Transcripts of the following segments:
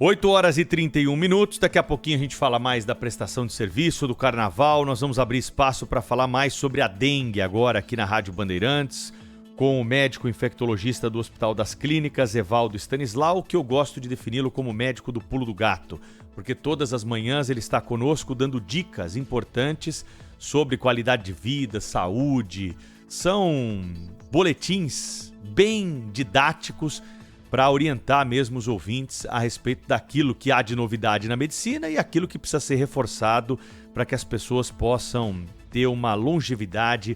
8h31, daqui a pouquinho a gente fala mais da prestação de serviço, do carnaval, nós vamos abrir espaço para falar mais sobre a dengue agora aqui na Rádio Bandeirantes, com o médico infectologista do Hospital das Clínicas, Evaldo Stanislau, que eu gosto de defini-lo como médico do pulo do gato, porque todas as manhãs ele está conosco dando dicas importantes sobre qualidade de vida, saúde, são boletins bem didáticos para orientar mesmo os ouvintes a respeito daquilo que há de novidade na medicina e aquilo que precisa ser reforçado para que as pessoas possam ter uma longevidade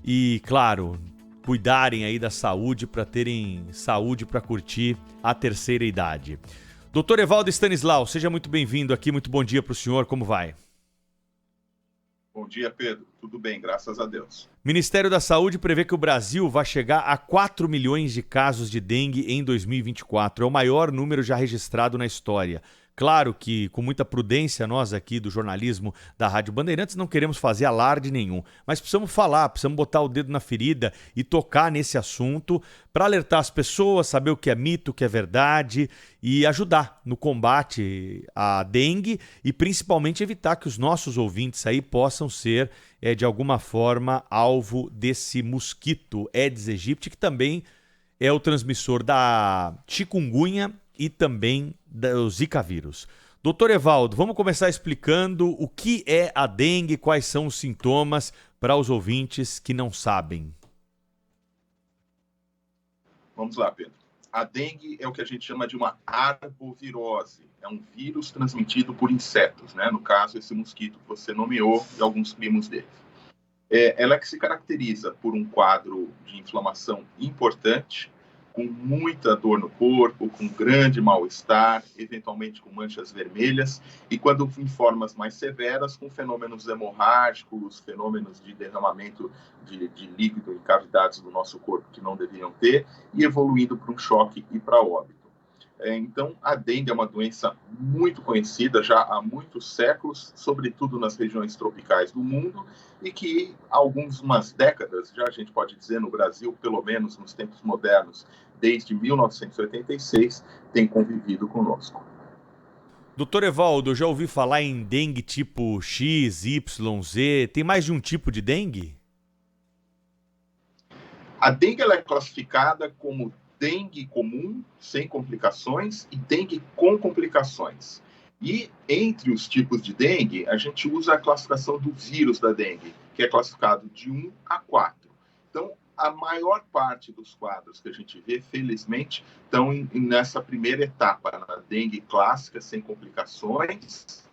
e, claro, cuidarem aí da saúde para terem saúde para curtir a terceira idade. Dr. Evaldo Stanislau, seja muito bem-vindo aqui, muito bom dia para o senhor, como vai? Bom dia, Pedro. Tudo bem, graças a Deus. Ministério da Saúde prevê que o Brasil vai chegar a 4 milhões de casos de dengue em 2024. É o maior número já registrado na história. Claro que, com muita prudência, nós aqui do jornalismo da Rádio Bandeirantes não queremos fazer alarde nenhum, mas precisamos falar, precisamos botar o dedo na ferida e tocar nesse assunto para alertar as pessoas, saber o que é mito, o que é verdade e ajudar no combate à dengue e principalmente evitar que os nossos ouvintes aí possam ser, de alguma forma, alvo desse mosquito Aedes aegypti, que também é o transmissor da chikungunya e também do Zika vírus. Doutor Evaldo, vamos começar explicando o que é a dengue, quais são os sintomas para os ouvintes que não sabem. Vamos lá, Pedro. A dengue é o que a gente chama de uma arbovirose. É um vírus transmitido por insetos, né? No caso, esse mosquito que você nomeou e alguns primos dele. Ela que se caracteriza por um quadro de inflamação importante, com muita dor no corpo, com grande mal-estar, eventualmente com manchas vermelhas, e quando em formas mais severas, com fenômenos hemorrágicos, fenômenos de derramamento de líquido em cavidades do nosso corpo que não deveriam ter, e evoluindo para um choque e para óbito. Então, a dengue é uma doença muito conhecida já há muitos séculos, sobretudo nas regiões tropicais do mundo, e que há umas décadas, já a gente pode dizer no Brasil, pelo menos nos tempos modernos, desde 1986, tem convivido conosco. Doutor Evaldo, eu já ouvi falar em dengue tipo X, Y, Z. Tem mais de um tipo de dengue? A dengue ela é classificada como dengue comum, sem complicações, e dengue com complicações. E entre os tipos de dengue, a gente usa a classificação do vírus da dengue, que é classificado de 1 a 4. Então, a maior parte dos quadros que a gente vê, felizmente, estão nessa primeira etapa, na dengue clássica, sem complicações,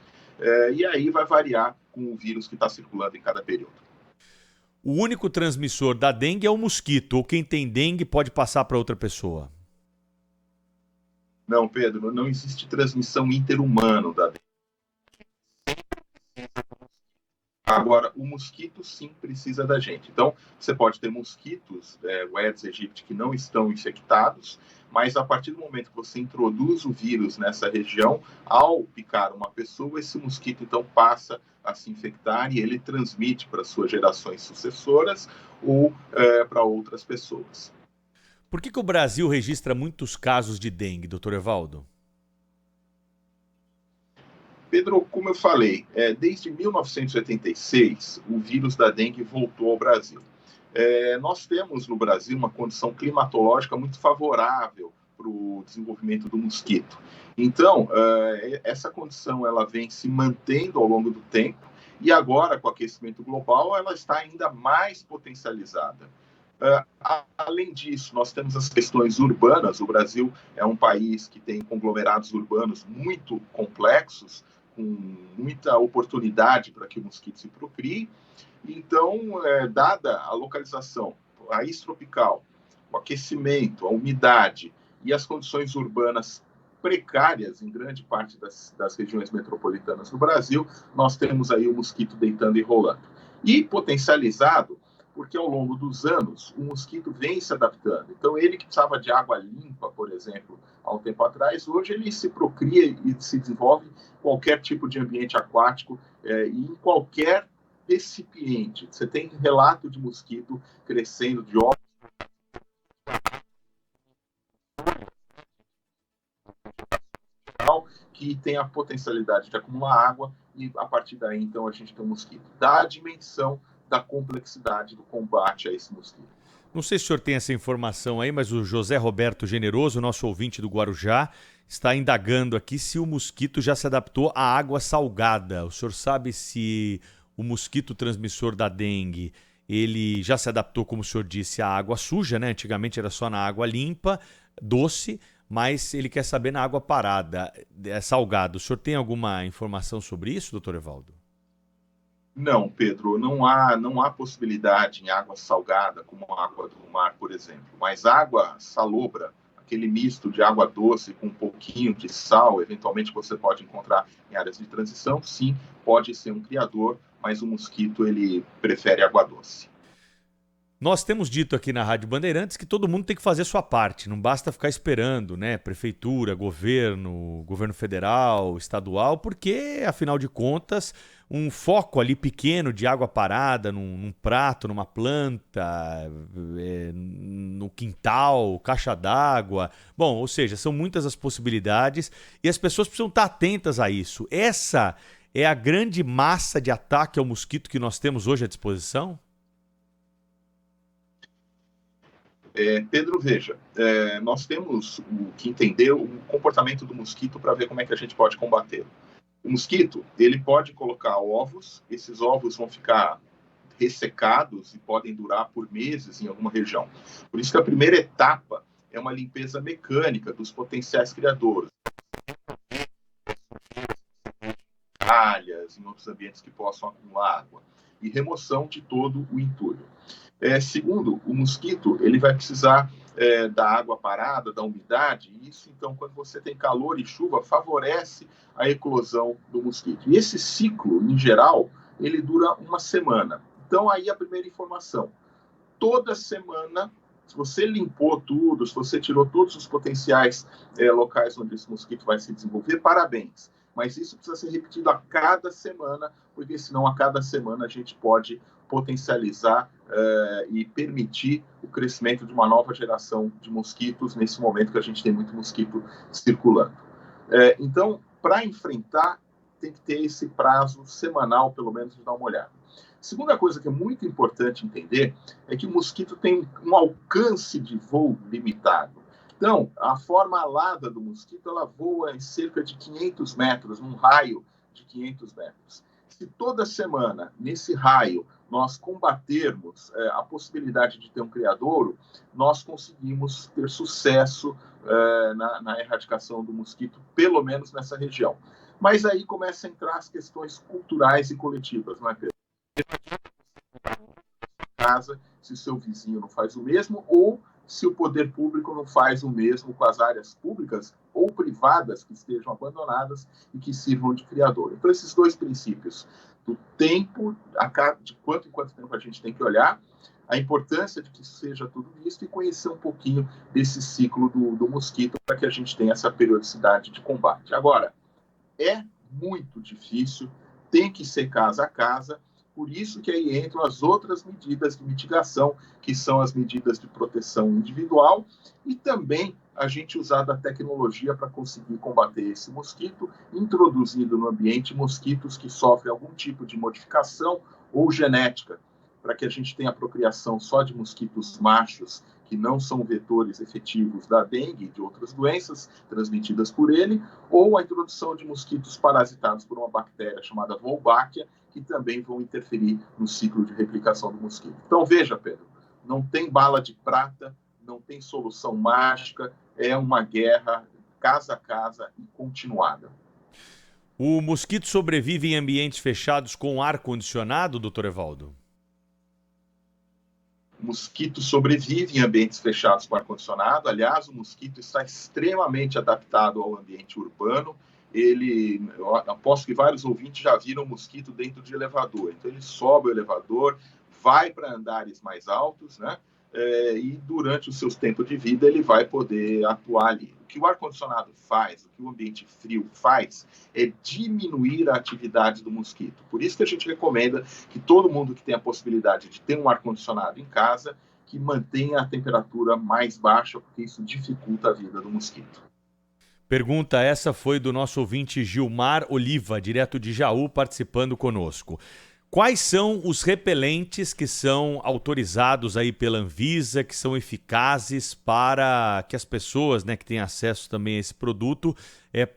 e aí vai variar com o vírus que está circulando em cada período. O único transmissor da dengue é o mosquito, ou quem tem dengue pode passar para outra pessoa? Não, Pedro, não existe transmissão interhumana da dengue. Agora, o mosquito sim precisa da gente. Então, você pode ter mosquitos, o Aedes aegypti, que não estão infectados, mas a partir do momento que você introduz o vírus nessa região, ao picar uma pessoa, esse mosquito então passa a se infectar e ele transmite para suas gerações sucessoras ou para outras pessoas. Por que o Brasil registra muitos casos de dengue, doutor Evaldo? Pedro, como eu falei, desde 1986, o vírus da dengue voltou ao Brasil. Nós temos no Brasil uma condição climatológica muito favorável para o desenvolvimento do mosquito. Então, essa condição ela vem se mantendo ao longo do tempo e agora, com o aquecimento global, ela está ainda mais potencializada. Além disso, nós temos as questões urbanas. O Brasil é um país que tem conglomerados urbanos muito complexos, com muita oportunidade para que o mosquito se procrie. Então, dada a localização, a raiz tropical, o aquecimento, a umidade e as condições urbanas precárias em grande parte das regiões metropolitanas do Brasil, nós temos aí o mosquito deitando e rolando. E potencializado, porque ao longo dos anos o mosquito vem se adaptando. Então, ele que precisava de água limpa, por exemplo, há um tempo atrás, hoje ele se procria e se desenvolve em qualquer tipo de ambiente aquático e em qualquer recipiente. Você tem relato de mosquito crescendo de ovos que tem a potencialidade de acumular água e, a partir daí, então, a gente tem um mosquito. Dá a dimensão da complexidade do combate a esse mosquito. Não sei se o senhor tem essa informação aí, mas o José Roberto Generoso, nosso ouvinte do Guarujá, está indagando aqui se o mosquito já se adaptou à água salgada. O senhor sabe se o mosquito transmissor da dengue, ele já se adaptou, como o senhor disse, à água suja, né? Antigamente era só na água limpa, doce, mas ele quer saber na água parada, salgada. O senhor tem alguma informação sobre isso, doutor Evaldo? Não, Pedro, não há possibilidade em água salgada, como a água do mar, por exemplo. Mas água salobra, aquele misto de água doce com um pouquinho de sal, eventualmente você pode encontrar em áreas de transição, sim, pode ser um criador, mas o mosquito ele prefere água doce. Nós temos dito aqui na Rádio Bandeirantes que todo mundo tem que fazer a sua parte, não basta ficar esperando, né? Prefeitura, governo federal, estadual, porque, afinal de contas, um foco ali pequeno de água parada num prato, numa planta, no quintal, caixa d'água. Bom, ou seja, são muitas as possibilidades e as pessoas precisam estar atentas a isso. Essa é a grande massa de ataque ao mosquito que nós temos hoje à disposição? Pedro, veja, nós temos que entender o comportamento do mosquito para ver como é que a gente pode combatê-lo. O mosquito, ele pode colocar ovos, esses ovos vão ficar ressecados e podem durar por meses em alguma região. Por isso que a primeira etapa é uma limpeza mecânica dos potenciais criadores, calhas, em outros ambientes que possam acumular água, e remoção de todo o entulho. Segundo, o mosquito ele vai precisar da água parada, da umidade, e isso, então, quando você tem calor e chuva, favorece a eclosão do mosquito. E esse ciclo, em geral, ele dura uma semana. Então, aí a primeira informação. Toda semana, se você limpou tudo, se você tirou todos os potenciais locais onde esse mosquito vai se desenvolver, parabéns. Mas isso precisa ser repetido a cada semana, porque senão a cada semana a gente pode potencializar e permitir o crescimento de uma nova geração de mosquitos nesse momento que a gente tem muito mosquito circulando. Então, para enfrentar, tem que ter esse prazo semanal, pelo menos, de dar uma olhada. Segunda coisa que é muito importante entender é que o mosquito tem um alcance de voo limitado. Então, a forma alada do mosquito, ela voa em cerca de 500 metros, num raio de 500 metros. Se toda semana, nesse raio, nós combatermos a possibilidade de ter um criadouro, nós conseguimos ter sucesso na erradicação do mosquito, pelo menos nessa região. Mas aí começam a entrar as questões culturais e coletivas, não é, Pedro? Casa, se o seu vizinho não faz o mesmo, ou se o poder público não faz o mesmo com as áreas públicas ou privadas que estejam abandonadas e que sirvam de criador. Então, esses dois princípios, do tempo, de quanto em quanto tempo a gente tem que olhar, a importância de que seja tudo visto e conhecer um pouquinho desse ciclo do mosquito para que a gente tenha essa periodicidade de combate. Agora, é muito difícil, tem que ser casa a casa, por isso que aí entram as outras medidas de mitigação, que são as medidas de proteção individual, e também a gente usar da tecnologia para conseguir combater esse mosquito, introduzindo no ambiente mosquitos que sofrem algum tipo de modificação ou genética, para que a gente tenha a procriação só de mosquitos machos, que não são vetores efetivos da dengue e de outras doenças transmitidas por ele, ou a introdução de mosquitos parasitados por uma bactéria chamada Wolbachia, que também vão interferir no ciclo de replicação do mosquito. Então, veja, Pedro, não tem bala de prata, não tem solução mágica, é uma guerra casa a casa e continuada. O mosquito sobrevive em ambientes fechados com ar-condicionado, doutor Evaldo? O mosquito sobrevive em ambientes fechados com ar-condicionado. Aliás, o mosquito está extremamente adaptado ao ambiente urbano. Eu aposto que vários ouvintes já viram mosquito dentro de elevador. Então, ele sobe o elevador, vai para andares mais altos, né? E durante os seus tempos de vida ele vai poder atuar ali. O que o ar-condicionado faz, o que o ambiente frio faz, é diminuir a atividade do mosquito. Por isso que a gente recomenda que todo mundo que tem a possibilidade de ter um ar-condicionado em casa, que mantenha a temperatura mais baixa, porque isso dificulta a vida do mosquito. Pergunta essa foi do nosso ouvinte Gilmar Oliva, direto de Jaú, participando conosco. Quais são os repelentes que são autorizados aí pela Anvisa, que são eficazes para que as pessoas, né, que têm acesso também a esse produto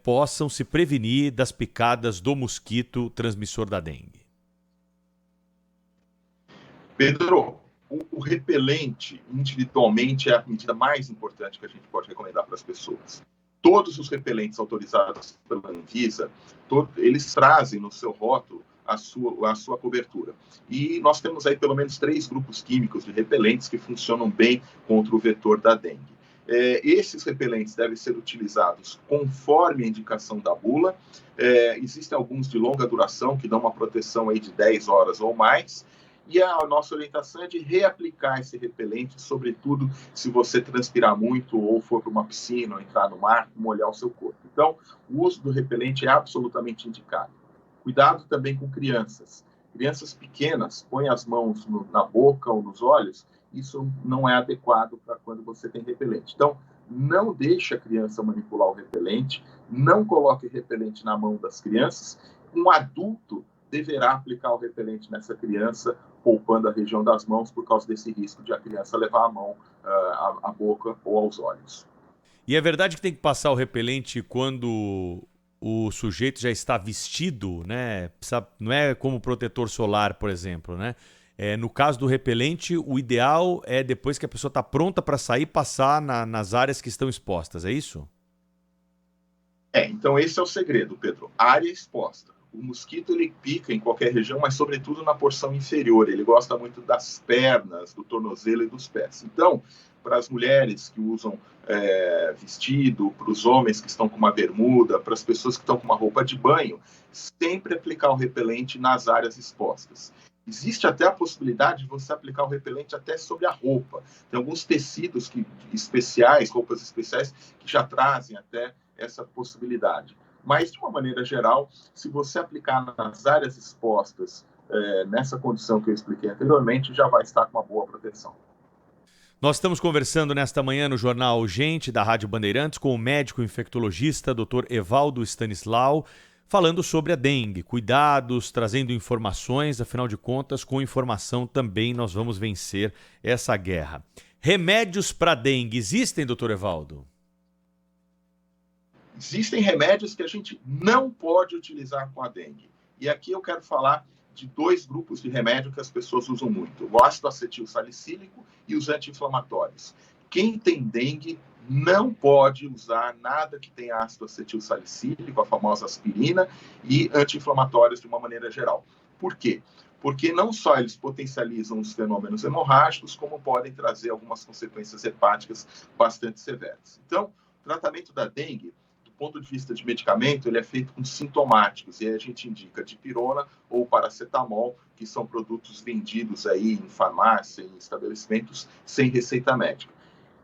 possam se prevenir das picadas do mosquito transmissor da dengue? Pedro, o repelente individualmente é a medida mais importante que a gente pode recomendar para as pessoas. Todos os repelentes autorizados pela Anvisa, eles trazem no seu rótulo a sua cobertura. E nós temos aí pelo menos 3 grupos químicos de repelentes que funcionam bem contra o vetor da dengue. Esses repelentes devem ser utilizados conforme a indicação da bula. Existem alguns de longa duração que dão uma proteção aí de 10 horas ou mais. E a nossa orientação é de reaplicar esse repelente, sobretudo se você transpirar muito ou for para uma piscina ou entrar no mar, molhar o seu corpo. Então, o uso do repelente é absolutamente indicado. Cuidado também com crianças. Crianças pequenas, põem as mãos na boca ou nos olhos, isso não é adequado para quando você tem repelente. Então, não deixe a criança manipular o repelente, não coloque repelente na mão das crianças. Um adulto deverá aplicar o repelente nessa criança, poupando a região das mãos por causa desse risco de a criança levar a mão à boca ou aos olhos. E é verdade que tem que passar o repelente quando o sujeito já está vestido, né? Não é como protetor solar, por exemplo, né? No caso do repelente, o ideal é depois que a pessoa está pronta para sair, passar nas áreas que estão expostas, é isso? Então esse é o segredo, Pedro. Área exposta. O mosquito ele pica em qualquer região, mas sobretudo na porção inferior. Ele gosta muito das pernas, do tornozelo e dos pés. Então, para as mulheres que usam vestido, para os homens que estão com uma bermuda, para as pessoas que estão com uma roupa de banho, sempre aplicar o repelente nas áreas expostas. Existe até a possibilidade de você aplicar o repelente até sobre a roupa. Tem alguns tecidos especiais, roupas especiais, que já trazem até essa possibilidade. Mas, de uma maneira geral, se você aplicar nas áreas expostas, nessa condição que eu expliquei anteriormente, já vai estar com uma boa proteção. Nós estamos conversando nesta manhã no Jornal Gente, da Rádio Bandeirantes, com o médico infectologista Dr. Evaldo Stanislau, falando sobre a dengue, cuidados, trazendo informações, afinal de contas, com informação também nós vamos vencer essa guerra. Remédios para dengue existem, Dr. Evaldo? Existem remédios que a gente não pode utilizar com a dengue. E aqui eu quero falar de 2 grupos de remédio que as pessoas usam muito: o ácido acetil salicílico e os anti-inflamatórios. Quem tem dengue não pode usar nada que tenha ácido acetil salicílico, a famosa aspirina, e anti-inflamatórios de uma maneira geral. Por quê? Porque não só eles potencializam os fenômenos hemorrágicos, como podem trazer algumas consequências hepáticas bastante severas. Então, o tratamento da dengue, do ponto de vista de medicamento, ele é feito com sintomáticos, e aí a gente indica dipirona ou paracetamol, que são produtos vendidos aí em farmácia, em estabelecimentos sem receita médica.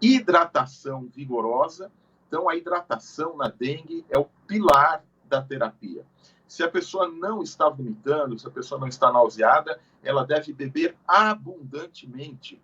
Hidratação vigorosa. Então, a hidratação na dengue é o pilar da terapia. Se a pessoa não está vomitando, se a pessoa não está nauseada, ela deve beber abundantemente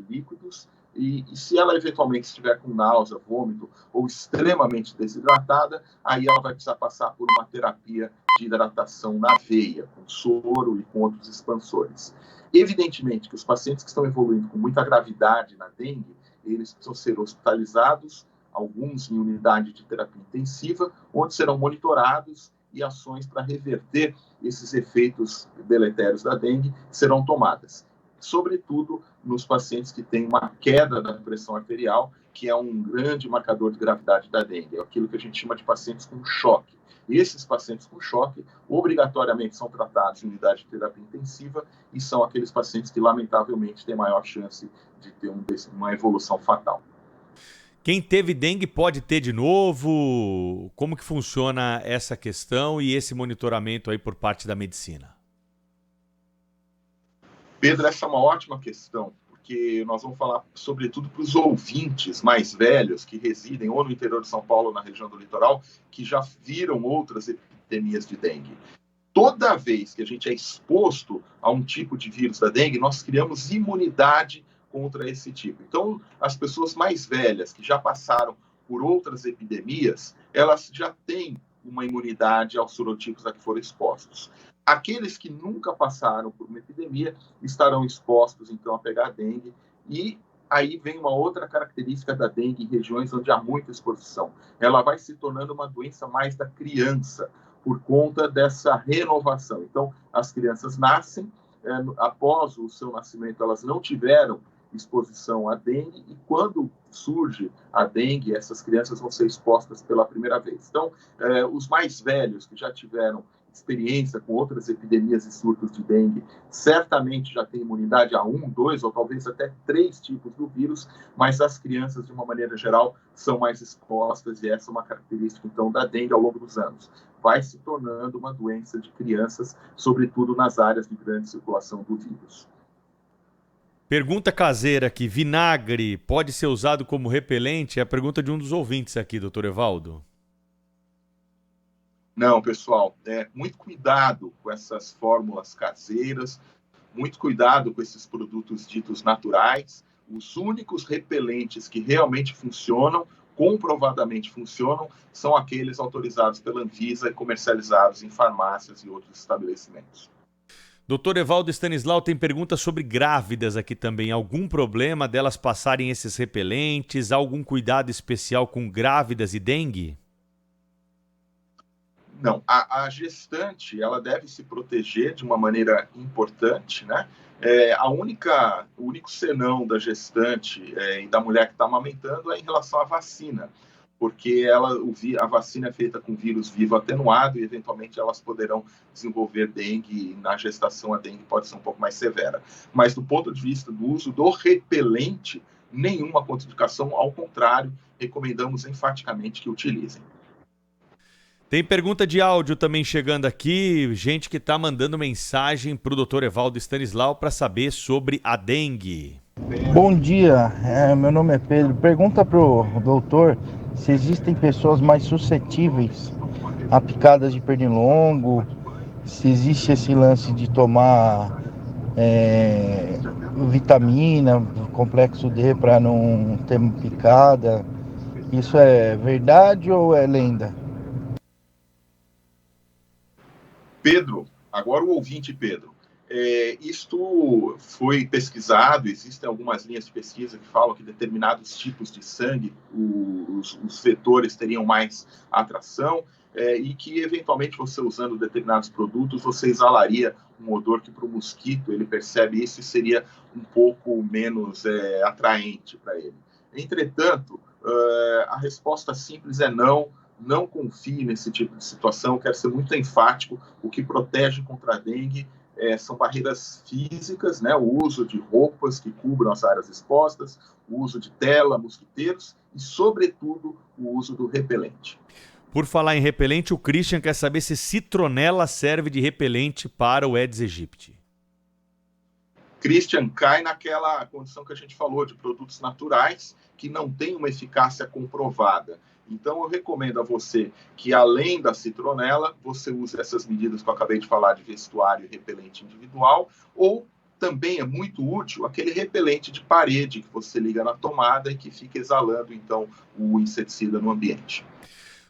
líquidos. E se ela eventualmente estiver com náusea, vômito ou extremamente desidratada, aí ela vai precisar passar por uma terapia de hidratação na veia, com soro e com outros expansores. Evidentemente que os pacientes que estão evoluindo com muita gravidade na dengue, eles precisam ser hospitalizados, alguns em unidade de terapia intensiva, onde serão monitorados e ações para reverter esses efeitos deletérios da dengue serão tomadas. Sobretudo nos pacientes que têm uma queda da pressão arterial, que é um grande marcador de gravidade da dengue, é aquilo que a gente chama de pacientes com choque. Esses pacientes com choque, obrigatoriamente, são tratados em unidade de terapia intensiva e são aqueles pacientes que, lamentavelmente, têm maior chance de ter uma evolução fatal. Quem teve dengue pode ter de novo? Como que funciona essa questão e esse monitoramento aí por parte da medicina? Pedro, essa é uma ótima questão, porque nós vamos falar sobretudo para os ouvintes mais velhos que residem ou no interior de São Paulo ou na região do litoral, que já viram outras epidemias de dengue. Toda vez que a gente é exposto a um tipo de vírus da dengue, nós criamos imunidade contra esse tipo. Então, as pessoas mais velhas que já passaram por outras epidemias, elas já têm uma imunidade aos sorotipos a que foram expostos. Aqueles que nunca passaram por uma epidemia estarão expostos, então, a pegar dengue. E aí vem uma outra característica da dengue em regiões onde há muita exposição. Ela vai se tornando uma doença mais da criança, por conta dessa renovação. Então, as crianças nascem, após o seu nascimento, elas não tiveram exposição à dengue, e quando surge a dengue, essas crianças vão ser expostas pela primeira vez. Então, os mais velhos que já tiveram experiência com outras epidemias e surtos de dengue, certamente já têm imunidade a 1, 2 ou talvez até 3 tipos do vírus, mas as crianças, de uma maneira geral, são mais expostas, e essa é uma característica, então, da dengue ao longo dos anos. Vai se tornando uma doença de crianças, sobretudo nas áreas de grande circulação do vírus. Pergunta caseira aqui: vinagre pode ser usado como repelente? É a pergunta de um dos ouvintes aqui, doutor Evaldo. Não, pessoal, muito cuidado com essas fórmulas caseiras, muito cuidado com esses produtos ditos naturais. Os únicos repelentes que realmente funcionam, comprovadamente funcionam, são aqueles autorizados pela Anvisa e comercializados em farmácias e outros estabelecimentos. Doutor Evaldo Stanislau tem perguntas sobre grávidas aqui também. Algum problema delas passarem esses repelentes? Algum cuidado especial com grávidas e dengue? Não, a gestante, ela deve se proteger de uma maneira importante, né? O único senão da gestante e da mulher que está amamentando é em relação à vacina, porque a vacina é feita com vírus vivo atenuado e, eventualmente, elas poderão desenvolver dengue, e na gestação a dengue pode ser um pouco mais severa. Mas, do ponto de vista do uso do repelente, nenhuma contraindicação, ao contrário, recomendamos enfaticamente que utilizem. Tem pergunta de áudio também chegando aqui, gente que está mandando mensagem para o doutor Evaldo Stanislau para saber sobre a dengue. Bom dia, meu nome é Pedro. Pergunta para o doutor se existem pessoas mais suscetíveis a picadas de pernilongo, se existe esse lance de tomar vitamina, complexo D para não ter picada. Isso é verdade ou é lenda? Pedro, agora o ouvinte Pedro, isto foi pesquisado, existem algumas linhas de pesquisa que falam que determinados tipos de sangue, os vetores teriam mais atração, e que, eventualmente, você usando determinados produtos, você exalaria um odor que, para o mosquito, ele percebe isso e seria um pouco menos atraente para ele. Entretanto, a resposta simples é não. Não confie nesse tipo de situação. Quero ser muito enfático: o que protege contra a dengue são barreiras físicas, né? O uso de roupas que cubram as áreas expostas, o uso de tela, mosquiteiros e, sobretudo, o uso do repelente. Por falar em repelente, o Christian quer saber se citronela serve de repelente para o Aedes aegypti. Christian, cai naquela condição que a gente falou, de produtos naturais que não têm uma eficácia comprovada. Então, eu recomendo a você que, além da citronela, você use essas medidas que eu acabei de falar, de vestuário e repelente individual, ou também é muito útil aquele repelente de parede que você liga na tomada e que fica exalando, então, o inseticida no ambiente.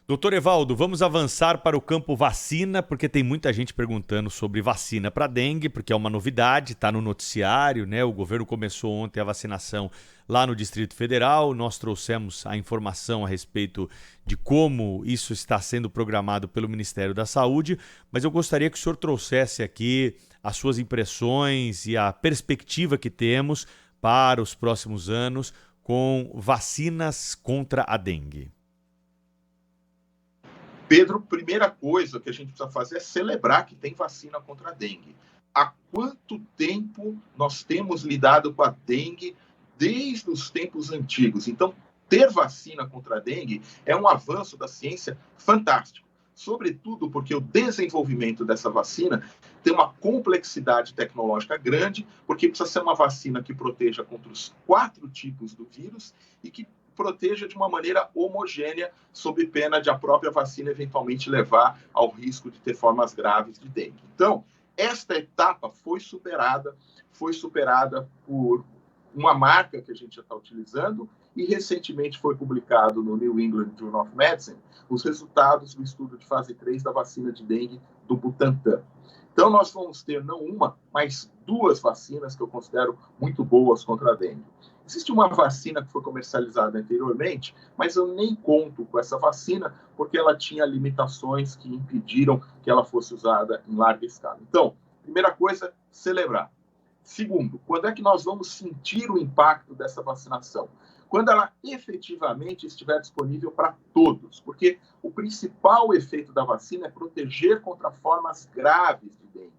Doutor Evaldo, vamos avançar para o campo vacina, porque tem muita gente perguntando sobre vacina para dengue, porque é uma novidade, está no noticiário, né? O governo começou ontem a vacinação lá no Distrito Federal, nós trouxemos a informação a respeito de como isso está sendo programado pelo Ministério da Saúde, mas eu gostaria que o senhor trouxesse aqui as suas impressões e a perspectiva que temos para os próximos anos com vacinas contra a dengue. Pedro, primeira coisa que a gente precisa fazer é celebrar que tem vacina contra a dengue. Há quanto tempo nós temos lidado com a dengue desde os tempos antigos? Então, ter vacina contra a dengue é um avanço da ciência fantástico. Sobretudo porque o desenvolvimento dessa vacina tem uma complexidade tecnológica grande, porque precisa ser uma vacina que proteja contra os 4 tipos do vírus e que proteja de uma maneira homogênea, sob pena de a própria vacina eventualmente levar ao risco de ter formas graves de dengue. Então, esta etapa foi superada por uma marca que a gente já está utilizando, e recentemente foi publicado no New England Journal of Medicine os resultados do estudo de fase 3 da vacina de dengue do Butantan. Então, nós vamos ter não uma, mas 2 vacinas que eu considero muito boas contra a dengue. Existe uma vacina que foi comercializada anteriormente, mas eu nem conto com essa vacina porque ela tinha limitações que impediram que ela fosse usada em larga escala. Então, primeira coisa, celebrar. Segundo, quando é que nós vamos sentir o impacto dessa vacinação? Quando ela efetivamente estiver disponível para todos, porque o principal efeito da vacina é proteger contra formas graves de dengue.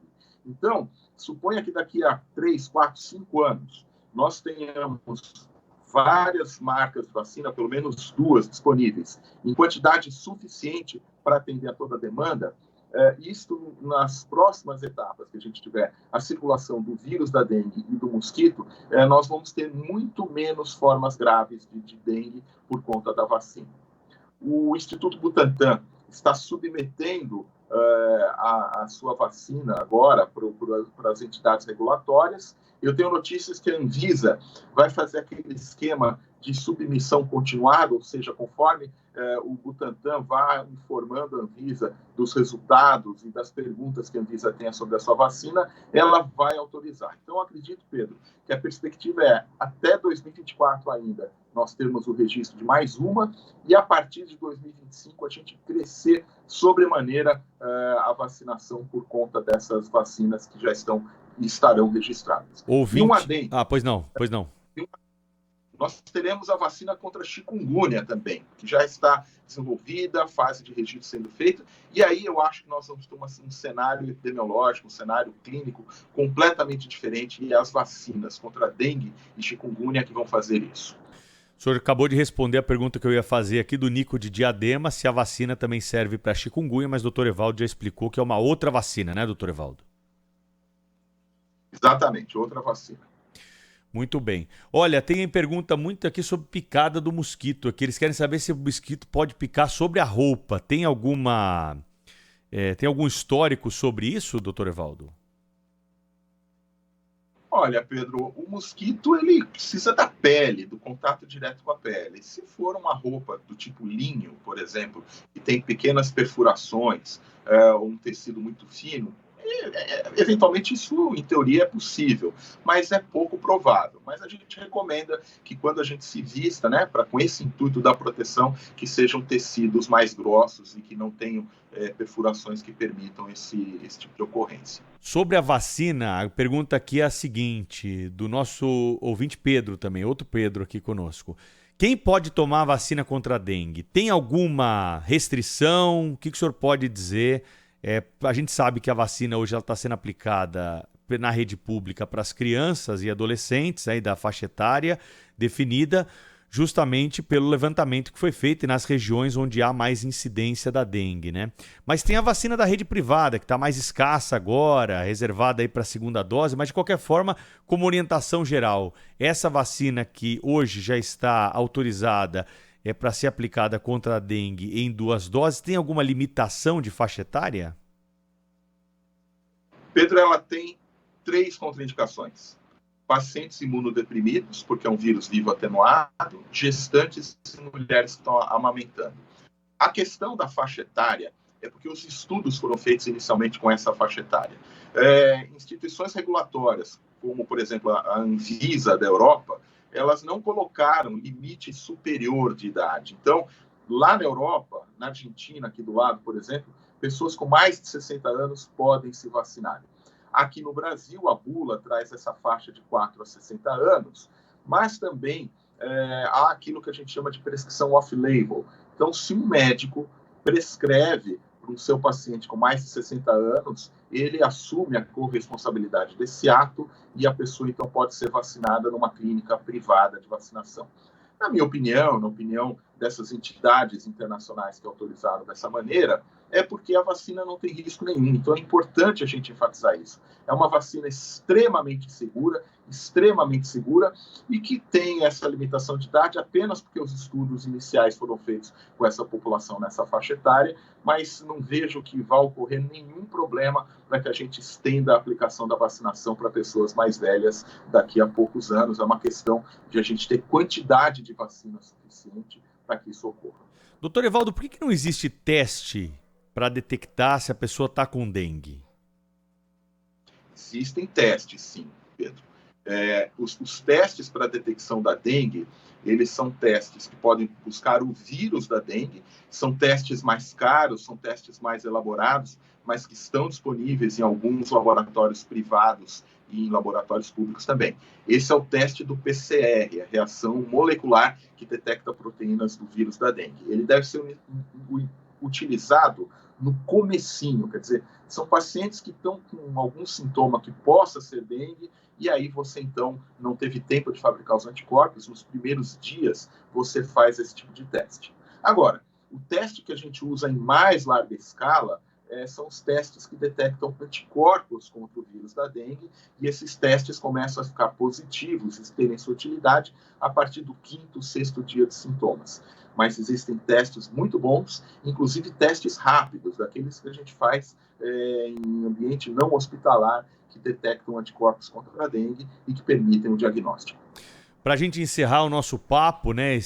Então, suponha que daqui a 3, 4, 5 anos, nós tenhamos várias marcas de vacina, pelo menos 2 disponíveis, em quantidade suficiente para atender a toda a demanda. Isto, nas próximas etapas que a gente tiver a circulação do vírus da dengue e do mosquito, nós vamos ter muito menos formas graves de dengue por conta da vacina. O Instituto Butantan está submetendo a sua vacina agora para as entidades regulatórias. Eu tenho notícias que a Anvisa vai fazer aquele esquema de submissão continuada, ou seja, conforme o Butantan vai informando a Anvisa dos resultados e das perguntas que a Anvisa tenha sobre a sua vacina, ela vai autorizar. Então, eu acredito, Pedro, que a perspectiva é, até 2024 ainda, nós termos o registro de mais uma, e a partir de 2025 a gente crescer sobremaneira a vacinação por conta dessas vacinas que já estão e estarão registradas. Ouvinte... E um adendo. Pois não. Nós teremos a vacina contra chikungunya também, que já está desenvolvida, fase de registro sendo feita, e aí eu acho que nós vamos ter um cenário epidemiológico, um cenário clínico completamente diferente, e as vacinas contra dengue e chikungunya que vão fazer isso. O senhor acabou de responder a pergunta que eu ia fazer aqui do Nico de Diadema, se a vacina também serve para chikungunya, mas o doutor Evaldo já explicou que é uma outra vacina, né, doutor Evaldo? Exatamente, outra vacina. Muito bem. Olha, tem pergunta muito aqui sobre picada do mosquito. Aqui eles querem saber se o mosquito pode picar sobre a roupa. Tem algum histórico sobre isso, doutor Evaldo? Olha, Pedro, o mosquito ele precisa da pele, do contato direto com a pele. Se for uma roupa do tipo linho, por exemplo, que tem pequenas perfurações, ou um tecido muito fino, eventualmente isso, em teoria, é possível, mas é pouco provável. Mas a gente recomenda que quando a gente se vista, né, com esse intuito da proteção, que sejam tecidos mais grossos e que não tenham perfurações que permitam esse tipo de ocorrência. Sobre a vacina, a pergunta aqui é a seguinte, do nosso ouvinte Pedro também, outro Pedro aqui conosco. Quem pode tomar a vacina contra a dengue? Tem alguma restrição? O que o senhor pode dizer? A gente sabe que a vacina hoje está sendo aplicada na rede pública para as crianças e adolescentes aí da faixa etária definida justamente pelo levantamento que foi feito nas regiões onde há mais incidência da dengue, né? Mas tem a vacina da rede privada, que está mais escassa agora, reservada aí para a segunda dose, mas de qualquer forma, como orientação geral, essa vacina que hoje já está autorizada para ser aplicada contra a dengue em 2 doses, tem alguma limitação de faixa etária? Pedro, ela tem 3 contraindicações. Pacientes imunodeprimidos, porque é um vírus vivo atenuado, gestantes e mulheres que estão amamentando. A questão da faixa etária é porque os estudos foram feitos inicialmente com essa faixa etária. Instituições regulatórias, como, por exemplo, a Anvisa da Europa, elas não colocaram limite superior de idade. Então, lá na Europa, na Argentina, aqui do lado, por exemplo, pessoas com mais de 60 anos podem se vacinar. Aqui no Brasil, a bula traz essa faixa de 4 a 60 anos, mas também há aquilo que a gente chama de prescrição off-label. Então, se um médico prescreve para o seu paciente com mais de 60 anos, ele assume a corresponsabilidade desse ato e a pessoa, então, pode ser vacinada numa clínica privada de vacinação. Na minha opinião, na opinião dessas entidades internacionais que autorizaram dessa maneira, é porque a vacina não tem risco nenhum. Então é importante a gente enfatizar isso. É uma vacina extremamente segura e que tem essa limitação de idade apenas porque os estudos iniciais foram feitos com essa população nessa faixa etária, mas não vejo que vá ocorrer nenhum problema para que a gente estenda a aplicação da vacinação para pessoas mais velhas daqui a poucos anos. É uma questão de a gente ter quantidade de vacina suficiente para que isso ocorra. Doutor Evaldo, por que não existe teste para detectar se a pessoa está com dengue? Existem testes, sim, Pedro. Os testes para a detecção da dengue, eles são testes que podem buscar o vírus da dengue, são testes mais caros, são testes mais elaborados, mas que estão disponíveis em alguns laboratórios privados e em laboratórios públicos também. Esse é o teste do PCR, a reação molecular que detecta proteínas do vírus da dengue. Ele deve ser utilizado no comecinho, quer dizer, são pacientes que estão com algum sintoma que possa ser dengue, e aí você, então, não teve tempo de fabricar os anticorpos, nos primeiros dias você faz esse tipo de teste. Agora, o teste que a gente usa em mais larga escala são os testes que detectam anticorpos contra o vírus da dengue, e esses testes começam a ficar positivos e terem sua utilidade a partir do 5º, 6º dia de sintomas. Mas existem testes muito bons, inclusive testes rápidos, daqueles que a gente faz em ambiente não hospitalar, que detectam anticorpos contra a dengue e que permitem o diagnóstico. Para a gente encerrar o nosso papo, né,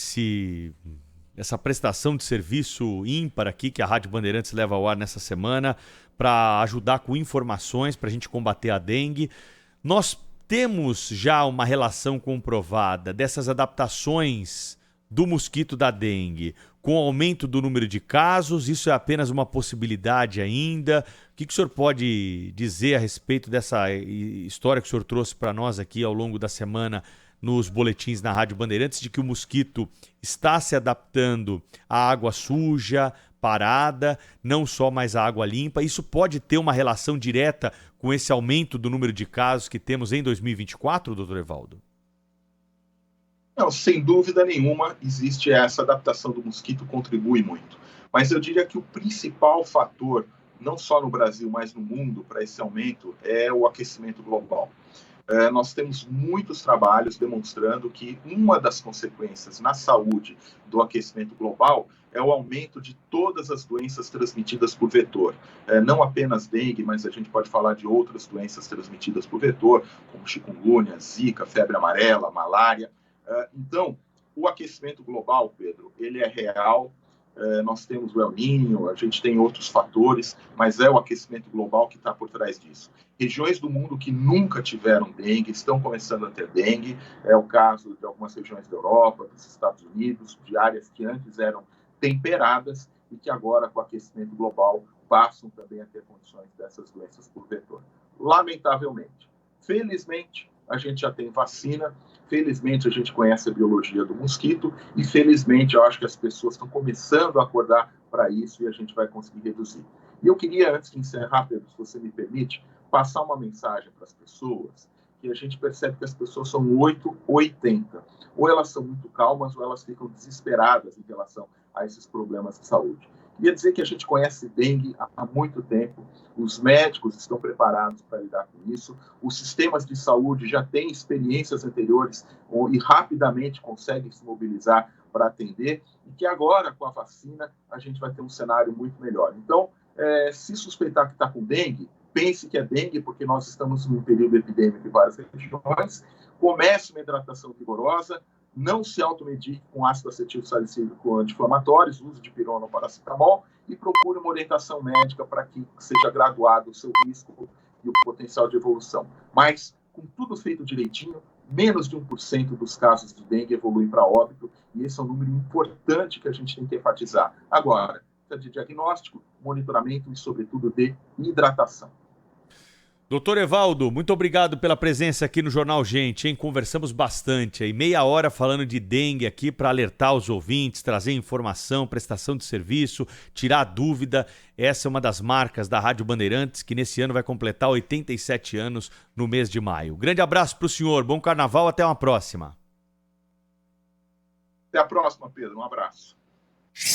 essa prestação de serviço ímpar aqui que a Rádio Bandeirantes leva ao ar nessa semana para ajudar com informações para a gente combater a dengue. Nós temos já uma relação comprovada dessas adaptações do mosquito da dengue com o aumento do número de casos? Isso é apenas uma possibilidade ainda? O que o senhor pode dizer a respeito dessa história que o senhor trouxe para nós aqui ao longo da semana nos boletins na Rádio Bandeirantes, de que o mosquito está se adaptando à água suja, parada, não só mais à água limpa? Isso pode ter uma relação direta com esse aumento do número de casos que temos em 2024, doutor Evaldo? Não, sem dúvida nenhuma, existe essa adaptação do mosquito, contribui muito. Mas eu diria que o principal fator, não só no Brasil, mas no mundo, para esse aumento, é o aquecimento global. Nós temos muitos trabalhos demonstrando que uma das consequências na saúde do aquecimento global é o aumento de todas as doenças transmitidas por vetor. Não apenas dengue, mas a gente pode falar de outras doenças transmitidas por vetor, como chikungunya, zika, febre amarela, malária. Então, o aquecimento global, Pedro, ele é real. Nós temos o El Niño, a gente tem outros fatores, mas é o aquecimento global que está por trás disso. Regiões do mundo que nunca tiveram dengue estão começando a ter dengue. É o caso de algumas regiões da Europa, dos Estados Unidos, de áreas que antes eram temperadas e que agora, com o aquecimento global, passam também a ter condições dessas doenças por vetor. Lamentavelmente. Felizmente, a gente já tem vacina. Felizmente, a gente conhece a biologia do mosquito e, felizmente, eu acho que as pessoas estão começando a acordar para isso e a gente vai conseguir reduzir. E eu queria, antes de encerrar, Pedro, se você me permite, passar uma mensagem para as pessoas, que a gente percebe que as pessoas são 8 ou 80. Ou elas são muito calmas ou elas ficam desesperadas em relação a esses problemas de saúde. Queria dizer que a gente conhece dengue há muito tempo, os médicos estão preparados para lidar com isso, os sistemas de saúde já têm experiências anteriores e rapidamente conseguem se mobilizar para atender, e que agora, com a vacina, a gente vai ter um cenário muito melhor. Então, se suspeitar que está com dengue, pense que é dengue, porque nós estamos num período epidêmico em várias regiões, comece uma hidratação vigorosa, não se automedique com ácido acetil salicílico anti-inflamatórios, uso de pirona ou paracetamol, e procure uma orientação médica para que seja graduado o seu risco e o potencial de evolução. Mas, com tudo feito direitinho, menos de 1% dos casos de dengue evoluem para óbito, e esse é um número importante que a gente tem que enfatizar. Agora, de diagnóstico, monitoramento e, sobretudo, de hidratação. Doutor Evaldo, muito obrigado pela presença aqui no Jornal Gente, hein? Conversamos bastante aí, meia hora falando de dengue aqui para alertar os ouvintes, trazer informação, prestação de serviço, tirar dúvida. Essa é uma das marcas da Rádio Bandeirantes, que nesse ano vai completar 87 anos no mês de maio. Grande abraço para o senhor, bom carnaval, até uma próxima. Até a próxima, Pedro, um abraço.